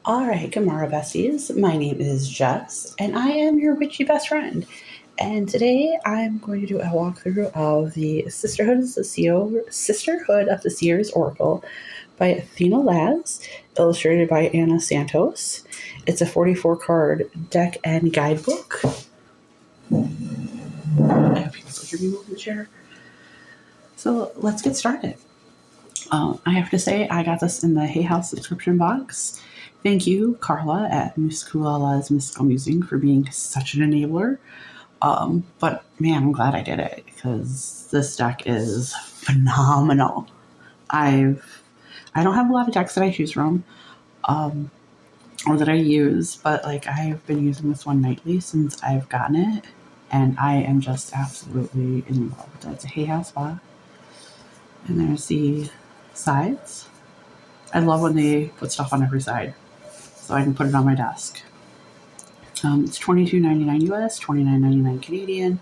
All right, Gamara besties. My name is Jess, and I am your witchy best friend. And today I'm going to do a walkthrough of the Sisterhood of the Seers Oracle by Athena Laz, illustrated by Anna Santos. It's a 44 card deck and guidebook. I hope you guys will hear me move the chair. So let's get started. I have to say, I got this in the Hay House subscription box. Thank you, Carla at Muscula's Mystical Musing, for being such an enabler. But man, I'm glad I did it because this deck is phenomenal. I don't have a lot of decks that I choose from, or that I use, but like I've been using this one nightly since I've gotten it, and I am just absolutely in love with it. It's a Hay House box, and there's the sides. I love when they put stuff on every side so I can put it on my desk. It's $22.99 US, $29.99 Canadian.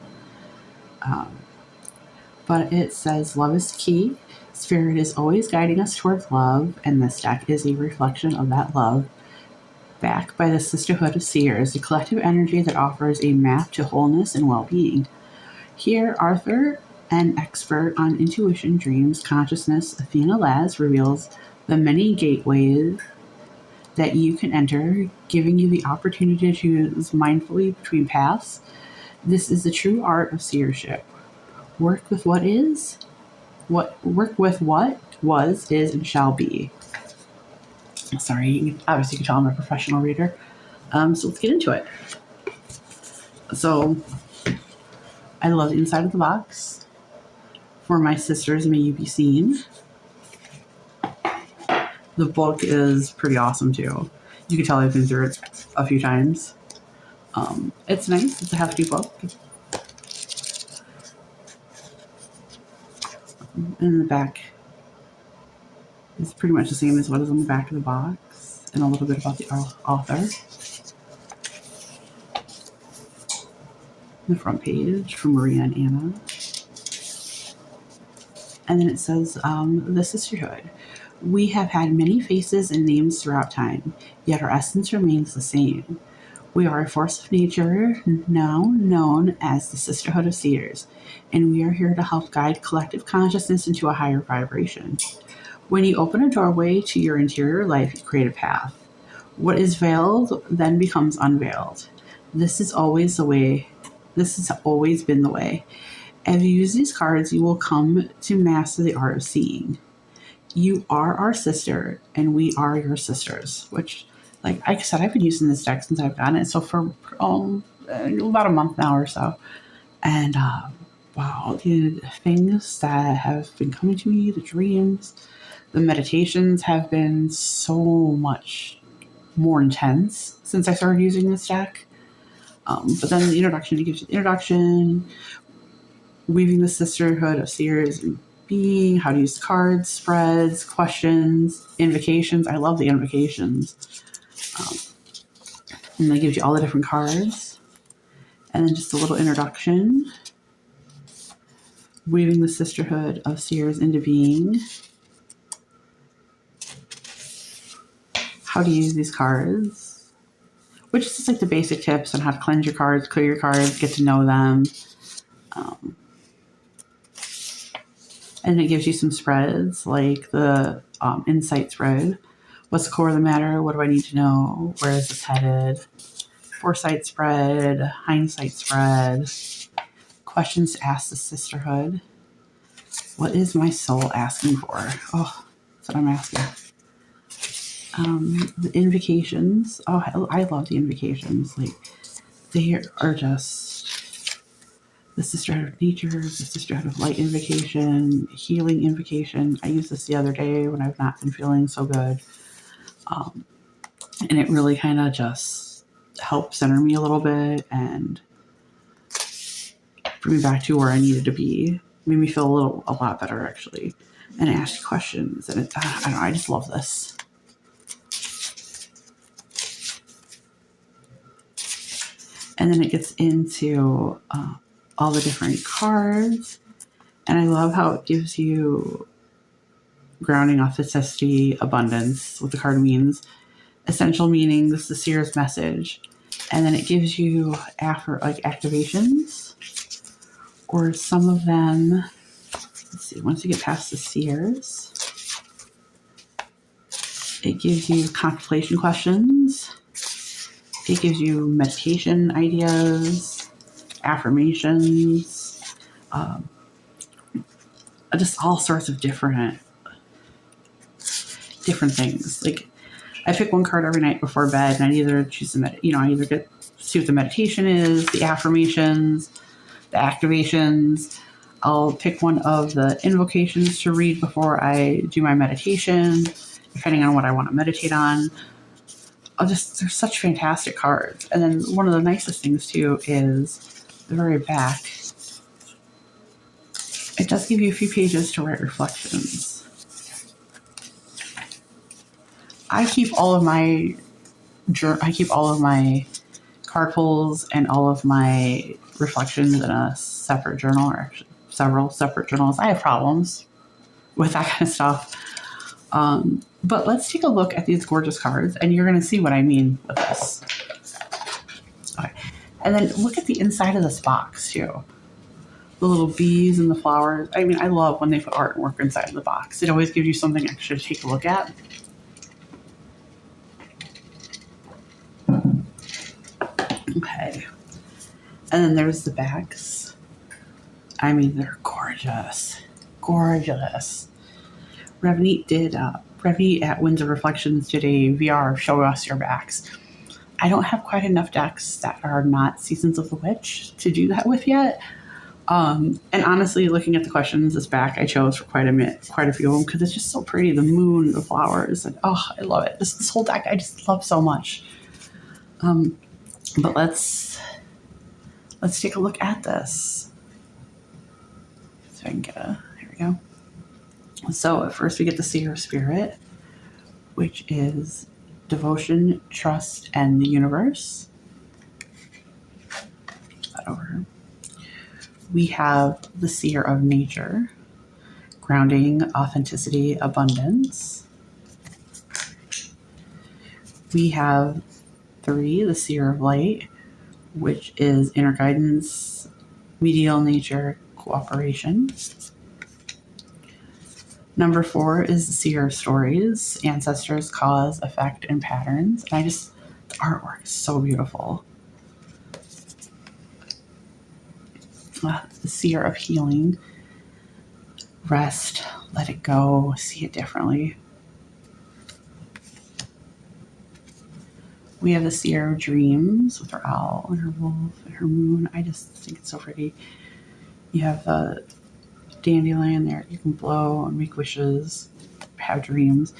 But it says love is key. Spirit is always guiding us towards love, and this deck is a reflection of that love. Backed by the Sisterhood of Seers, a collective energy that offers a map to wholeness and well-being. Here, Arthur, an expert on intuition, dreams, consciousness, Athena Laz reveals the many gateways that you can enter, giving you the opportunity to choose mindfully between paths. This is the true art of seership. Work with what was, is, and shall be. Sorry, obviously you can tell I'm a professional reader. So let's get into it. So I love the inside of the box. For my sisters, may you be seen. The book is pretty awesome too. You can tell I've been through it a few times. It's nice. It's a hefty book. And the back is pretty much the same as what is on the back of the box, and a little bit about the author. The front page from Maria and Anna. And then it says, the Sisterhood. We have had many faces and names throughout time, yet our essence remains the same. We are a force of nature now known as the Sisterhood of Seers, and we are here to help guide collective consciousness into a higher vibration. When you open a doorway to your interior life, you create a path. What is veiled then becomes unveiled. This has always been the way. As you use these cards, you will come to master the art of seeing. You are our sister, and we are your sisters, which, like I said, I've been using this deck since I've gotten it, so for about a month now or so. And wow, the things that have been coming to me, the dreams, the meditations have been so much more intense since I started using this deck. But then the introduction, it gives you the introduction, weaving the Sisterhood of Seers and being, how to use cards, spreads, questions, invocations. I love the invocations. And that gives you all the different cards. And then just a little introduction. Weaving the Sisterhood of Seers into being. How to use these cards. Which is just like the basic tips on how to cleanse your cards, clear your cards, get to know them. And it gives you some spreads, like the insight spread. What's the core of the matter? What do I need to know? Where is this headed? Foresight spread, hindsight spread. Questions to ask the Sisterhood. What is my soul asking for? Oh, that's what I'm asking. The invocations. Oh, I love the invocations. Like, they are just the Sisterhood of Nature, the Sisterhood of Light invocation, healing invocation. I used this the other day when I've not been feeling so good. And it really kind of just helped center me a little bit and bring me back to where I needed to be. Made me feel a lot better, actually. And it asked questions. And I don't know, I just love this. And then it gets into all the different cards. And I love how it gives you grounding, authenticity, abundance, what the card means. essential meanings, the seer's message, and then it gives you activations, or some of them. Let's see. Once you get past the seers, it gives you contemplation questions. It gives you meditation ideas, affirmations, just all sorts of different things. Like, I pick one card every night before bed, and I either choose I either get see what the meditation is, the affirmations, the activations. I'll pick one of the invocations to read before I do my meditation, depending on what I want to meditate on. They're such fantastic cards. And then one of the nicest things too is the very back. It does give you a few pages to write reflections. I keep all of my card pulls and all of my reflections in a separate journal, or actually several separate journals. I have problems with that kind of stuff. But let's take a look at these gorgeous cards, and you're going to see what I mean with this. Okay. And then look at the inside of this box too. The little bees and the flowers. I mean, I love when they put artwork inside of the box. It always gives you something extra to take a look at. Okay. And then there's the backs. I mean, they're gorgeous. Gorgeous. Revneet at Winds of Reflections did a VR Show Us Your Backs. I don't have quite enough decks that are not Seasons of the Witch to do that with yet. And honestly, looking at the questions, this back I chose for quite a few of them, because it's just so pretty. The moon, the flowers, and I love it. This whole deck I just love so much. But let's take a look at this. So I can get here we go. So at first we get the Seer Spirit, which is devotion, trust, and the universe. Put that over. We have the Seer of Nature, grounding, authenticity, abundance. We have 3, the Seer of Light, which is inner guidance, medial nature, cooperation. Number 4 is the Seer of Stories, ancestors, cause, effect, and patterns. And the artwork is so beautiful. The Seer of Healing, rest, let it go, see it differently. We have the Seer of Dreams with her owl and her wolf and her moon. I just think it's so pretty. You have the dandelion there. You can blow and make wishes, have dreams.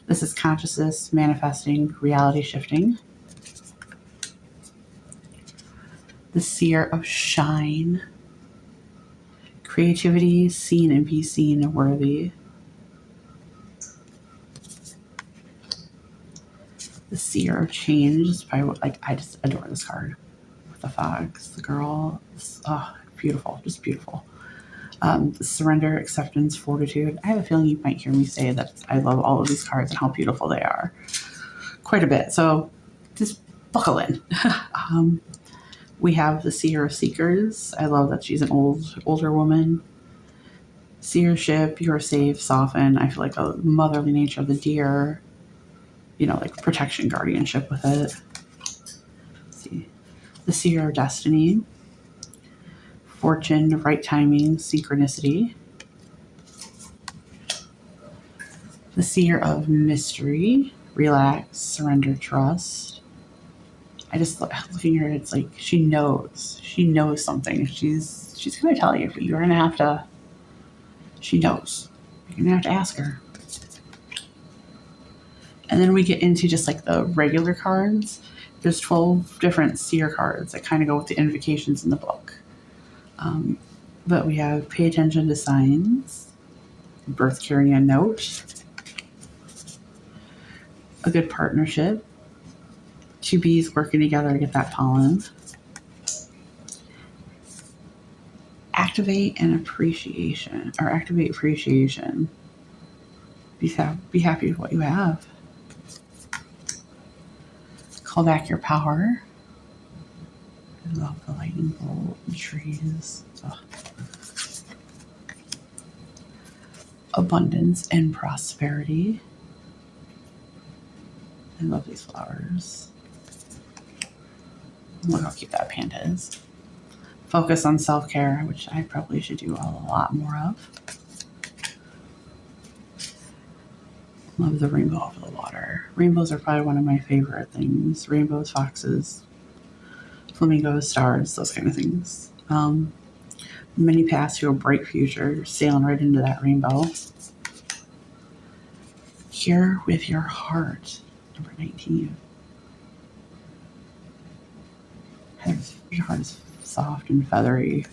This is consciousness, manifesting, reality shifting. The Seer of Shine, creativity, seen and be seen and worthy. The Seer of Change is probably I just adore this card. With the fox, the girl, beautiful, just beautiful. Surrender, acceptance, fortitude. I have a feeling you might hear me say that I love all of these cards and how beautiful they are quite a bit. So just buckle in. We have the Seer of Seekers. I love that she's an older woman. Seership, you're safe, soften. I feel like a motherly nature of the deer. Like protection, guardianship with it. Let's see. The Seer of Destiny. Fortune, right timing, synchronicity. The Seer of Mystery, relax, surrender, trust. I just looking at her, it's like she knows something. She's going to tell you, but you're going to have to. She knows. You're going to have to ask her. And then we get into just like the regular cards. There's 12 different Seer cards that kind of go with the invocations in the book. But we have pay attention to signs, birth carrying a note, a good partnership, 2 bees working together to get that pollen, activate appreciation. Be happy with what you have. Call back your power. I love the lightning bolt, the trees. Ugh. Abundance and prosperity. I love these flowers. Look how cute that panda is. Focus on self-care, which I probably should do a lot more of. Love the rainbow over the water. Rainbows are probably one of my favorite things. Rainbows, foxes, flamingos, stars, those kind of things. Many paths to a bright future. You're sailing right into that rainbow. Here with your heart. Number 19. Your heart is soft and feathery.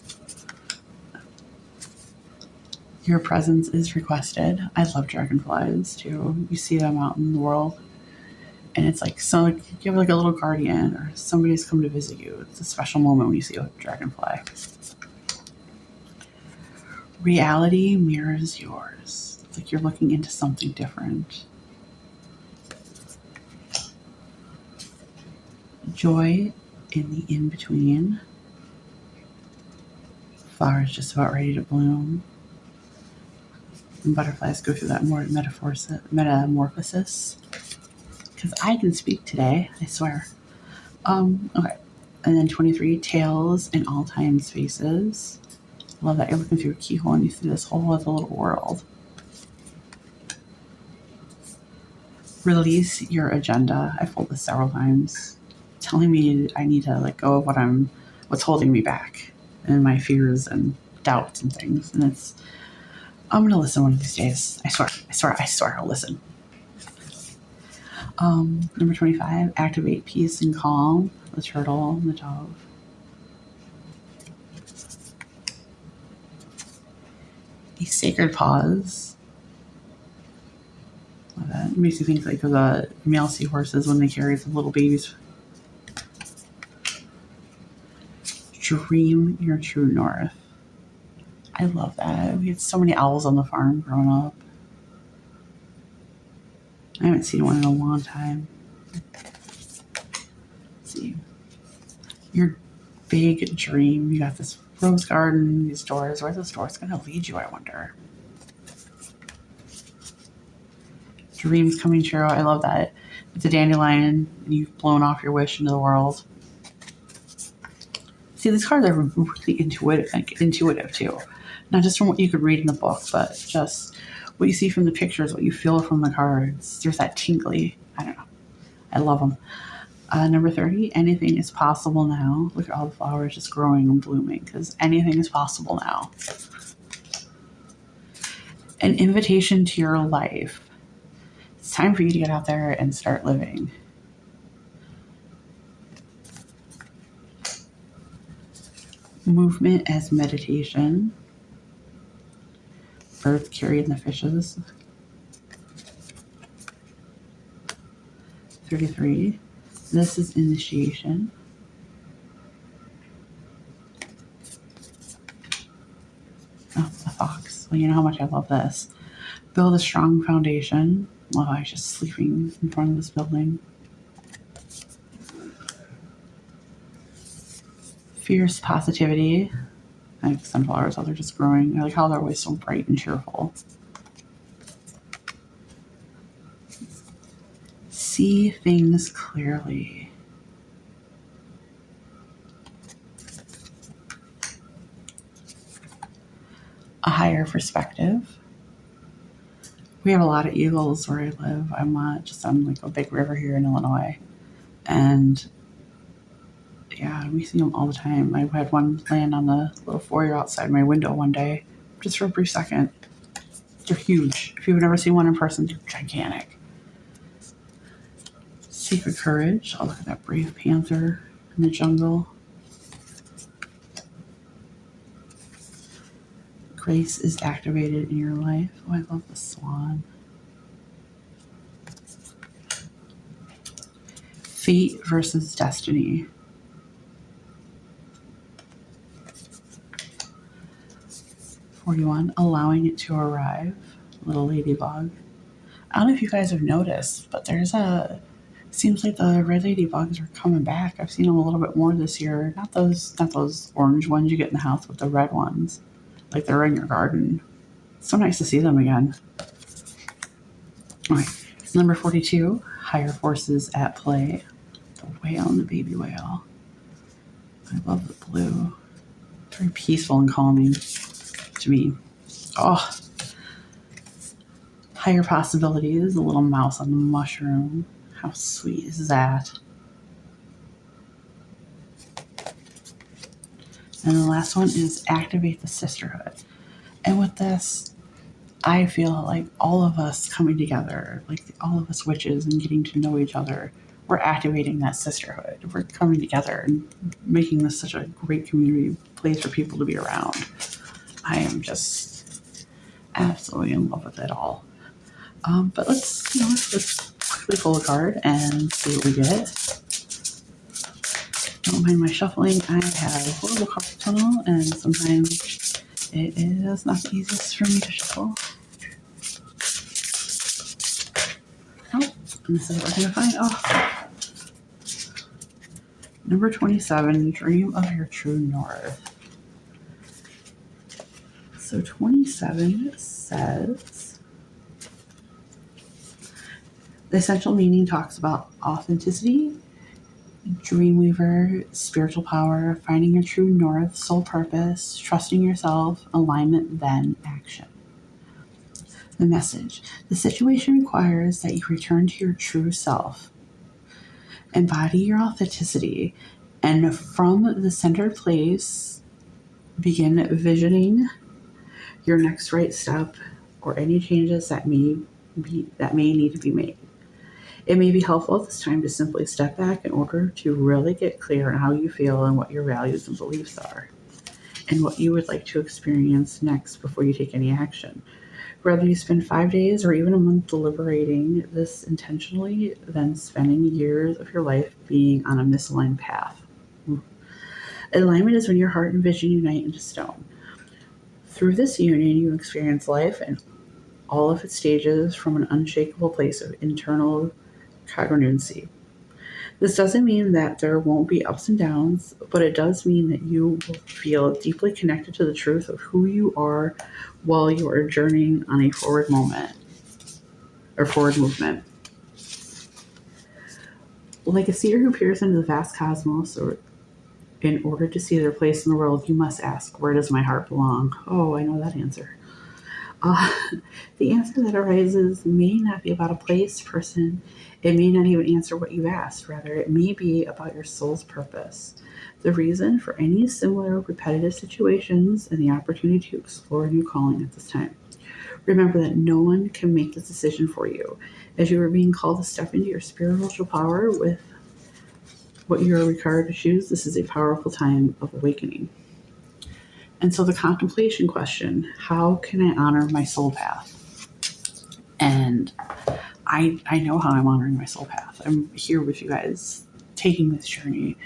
Your presence is requested. I love dragonflies too. You see them out in the world, and it's like so. Like, you have like a little guardian, or somebody's come to visit you. It's a special moment when you see a dragonfly. Reality mirrors yours. It's like you're looking into something different. Joy in the in-between. Flowers just about ready to bloom. And butterflies go through that more metamorphosis. Because I can speak today, I swear. Okay. And then 23, tails in all time spaces. Love that you're looking through a keyhole and you see this whole other little world. Release your agenda. I've pulled this several times. Telling me I need to let go of what's holding me back and my fears and doubts and things. And I'm going to listen one of these days. I swear I'll listen. Number 25, activate peace and calm. The turtle and the dove. A sacred pause. Love that. It makes you think like of the male seahorses when they carry the little babies. Dream your true north. I love that. We had so many owls on the farm growing up. I haven't seen one in a long time. Let's see. Your big dream. You got this rose garden, these doors. Where are those doors going to lead you, I wonder? Dreams coming true. I love that. It's a dandelion, and you've blown off your wish into the world. See, these cards are really intuitive too. Not just from what you could read in the book, but just what you see from the pictures, what you feel from the cards. There's that tingly. I don't know. I love them. Number 30, anything is possible now. Look at all the flowers just growing and blooming because anything is possible now. An invitation to your life. It's time for you to get out there and start living. Movement as meditation. Birds carrying the fishes. 33. This is initiation. Oh, the fox. Well, you know how much I love this. Build a strong foundation. Well, I was just sleeping in front of this building. Fierce positivity. I like sunflowers, how they're just growing. I like how they're always so bright and cheerful. See things clearly. A higher perspective. We have a lot of eagles where I live. I'm just on like a big river here in Illinois. And yeah, we see them all the time. I had one land on the little foyer outside my window one day, just for a brief second. They're huge. If you've never seen one in person, they're gigantic. Sacred courage. Oh, look at that brave panther in the jungle. Grace is activated in your life. Oh, I love the swan. Fate versus destiny. (41) Allowing it to arrive. Little ladybug. I don't know if you guys have noticed, but there's a Seems like the red ladybugs are coming back. I've seen them a little bit more this year. Not those orange ones you get in the house, but the red ones, like they're in your garden. It's so nice to see them again. All right, number 42, higher forces at play. The whale and the baby whale. I love the blue. Very peaceful and calming to me. Oh, higher possibilities. A little mouse on the mushroom. How sweet is that? And the last one is activate the sisterhood. And with this, I feel like all of us coming together, like all of us witches and getting to know each other, we're activating that sisterhood. We're coming together and making this such a great community place for people to be around. I am just absolutely in love with it all. But let's quickly pull a card and see what we get. Don't mind my shuffling. I have a horrible carpal tunnel, and sometimes it is not the easiest for me to shuffle. Oh, and this is what we're going to find. Oh, number 27, dream of your true north. So 27 says, the essential meaning talks about authenticity, dreamweaver, spiritual power, finding your true north, soul purpose, trusting yourself, alignment, then action. The message. The situation requires that you return to your true self. Embody your authenticity, and from the centered place, begin visioning your next right step or any changes that may need to be made. It may be helpful at this time to simply step back in order to really get clear on how you feel and what your values and beliefs are, and what you would like to experience next before you take any action. Whether you spend 5 days or even a month deliberating this intentionally, than spending years of your life being on a misaligned path. Alignment is when your heart and vision unite into stone. Through this union, you experience life and all of its stages from an unshakable place of internal congruency. This doesn't mean that there won't be ups and downs, but it does mean that you will feel deeply connected to the truth of who you are while you are journeying on a forward movement. Like a seer who peers into the vast cosmos, or in order to see their place in the world, you must ask, where does my heart belong? Oh, I know that answer. The answer that arises may not be about a place, person. It may not even answer what you asked. Rather, it may be about your soul's purpose, the reason for any similar repetitive situations, and the opportunity to explore a new calling at this time. Remember that no one can make this decision for you. As you are being called to step into your spiritual power with what you are required to choose, this is a powerful time of awakening. And so the contemplation question, how can I honor my soul path? And I know how I'm honoring my soul path. I'm here with you guys, taking this journey.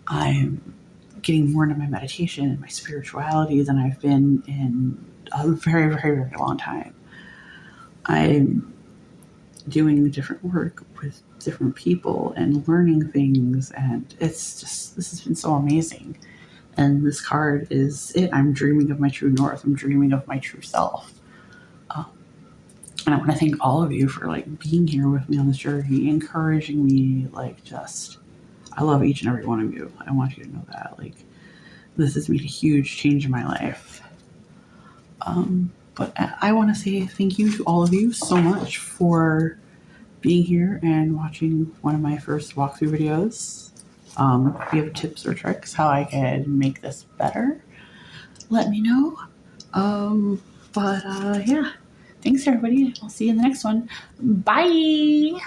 I'm getting more into my meditation and my spirituality than I've been in a very, very, very long time. I'm doing different work with different people and learning things, and this has been so amazing. And this card is it. I'm dreaming of my true north. I'm dreaming of my true self. And I want to thank all of you for being here with me on this journey, encouraging me. I love each and every one of you. I want you to know that. This has made a huge change in my life. But I want to say thank you to all of you so much for being here and watching one of my first walkthrough videos. If you have tips or tricks how I can make this better, let me know. Yeah. Thanks, everybody. I'll see you in the next one. Bye!